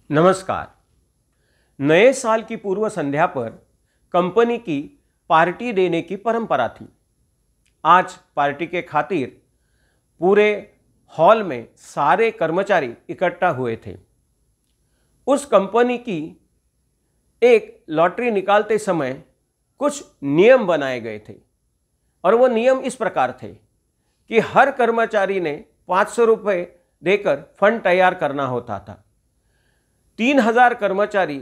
नमस्कार। नए साल की पूर्व संध्या पर कंपनी की पार्टी देने की परंपरा थी। आज पार्टी के खातिर पूरे हॉल में सारे कर्मचारी इकट्ठा हुए थे। उस कंपनी की एक लॉटरी निकालते समय कुछ नियम बनाए गए थे और वो नियम इस प्रकार थे कि हर कर्मचारी ने 500 रुपये देकर फंड तैयार करना होता था। 3000 कर्मचारी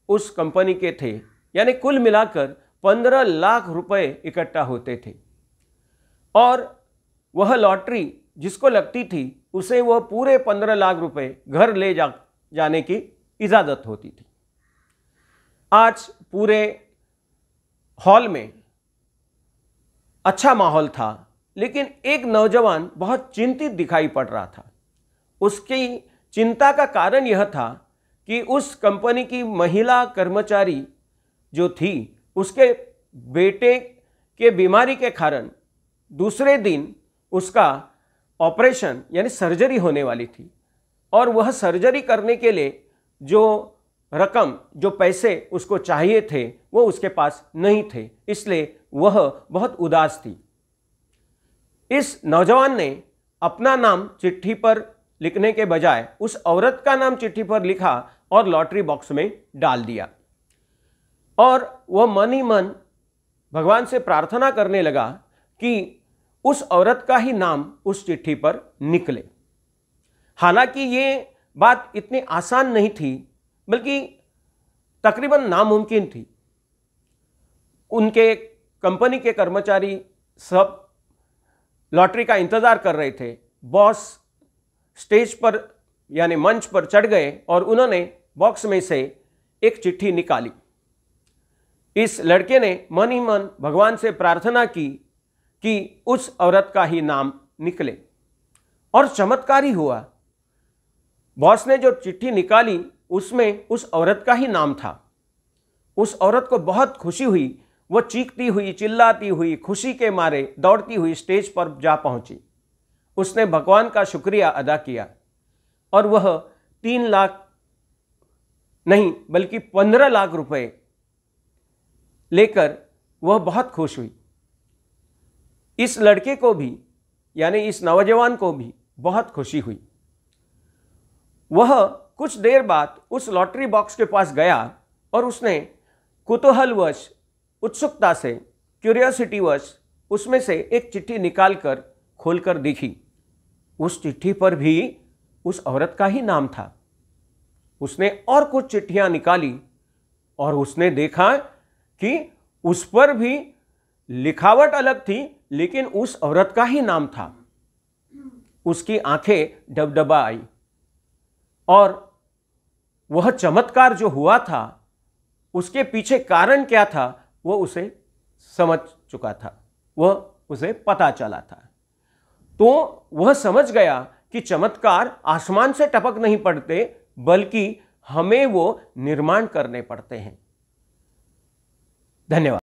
उस कंपनी के थे, यानी कुल मिलाकर 15 लाख रुपए इकट्ठा होते थे और वह लॉटरी जिसको लगती थी उसे वह पूरे 15 लाख रुपए घर ले जाने की इजाज़त होती थी। आज पूरे हॉल में अच्छा माहौल था, लेकिन एक नौजवान बहुत चिंतित दिखाई पड़ रहा था। उसकी चिंता का कारण यह था कि उस कंपनी की महिला कर्मचारी जो थी, उसके बेटे के बीमारी के कारण दूसरे दिन उसका ऑपरेशन यानी सर्जरी होने वाली थी और वह सर्जरी करने के लिए जो रकम, जो पैसे उसको चाहिए थे वो उसके पास नहीं थे, इसलिए वह बहुत उदास थी। इस नौजवान ने अपना नाम चिट्ठी पर लिखने के बजाय उस औरत का नाम चिट्ठी पर लिखा और लॉटरी बॉक्स में डाल दिया और वह मन ही मन भगवान से प्रार्थना करने लगा कि उस औरत का ही नाम उस चिट्ठी पर निकले। हालांकि ये बात इतनी आसान नहीं थी, बल्कि तकरीबन नामुमकिन थी। उनके कंपनी के कर्मचारी सब लॉटरी का इंतजार कर रहे थे। बॉस स्टेज पर यानी मंच पर चढ़ गए और उन्होंने बॉक्स में से एक चिट्ठी निकाली। इस लड़के ने मन ही मन भगवान से प्रार्थना की कि उस औरत का ही नाम निकले और चमत्कार ही हुआ। बॉस ने जो चिट्ठी निकाली उसमें उस औरत का ही नाम था। उस औरत को बहुत खुशी हुई। वह चीखती हुई, चिल्लाती हुई, खुशी के मारे दौड़ती हुई स्टेज पर जा पहुंची। उसने भगवान का शुक्रिया अदा किया और वह 3 लाख नहीं बल्कि 15 लाख रुपए लेकर वह बहुत खुश हुई। इस लड़के को भी यानी इस नौजवान को भी बहुत खुशी हुई। वह कुछ देर बाद उस लॉटरी बॉक्स के पास गया और उसने कुतूहलवश, उत्सुकता से, क्यूरियोसिटीवश उसमें से एक चिट्ठी निकालकर खोलकर देखी। उस चिट्ठी पर भी उस औरत का ही नाम था। उसने और कुछ चिट्ठियां निकाली और उसने देखा कि उस पर भी लिखावट अलग थी, लेकिन उस औरत का ही नाम था। उसकी आंखें डबडबा आई और वह चमत्कार जो हुआ था, उसके पीछे कारण क्या था, वह उसे समझ चुका था, वह उसे पता चला था। तो वह समझ गया कि चमत्कार आसमान से टपक नहीं पड़ते, बल्कि हमें वो निर्माण करने पड़ते हैं। धन्यवाद।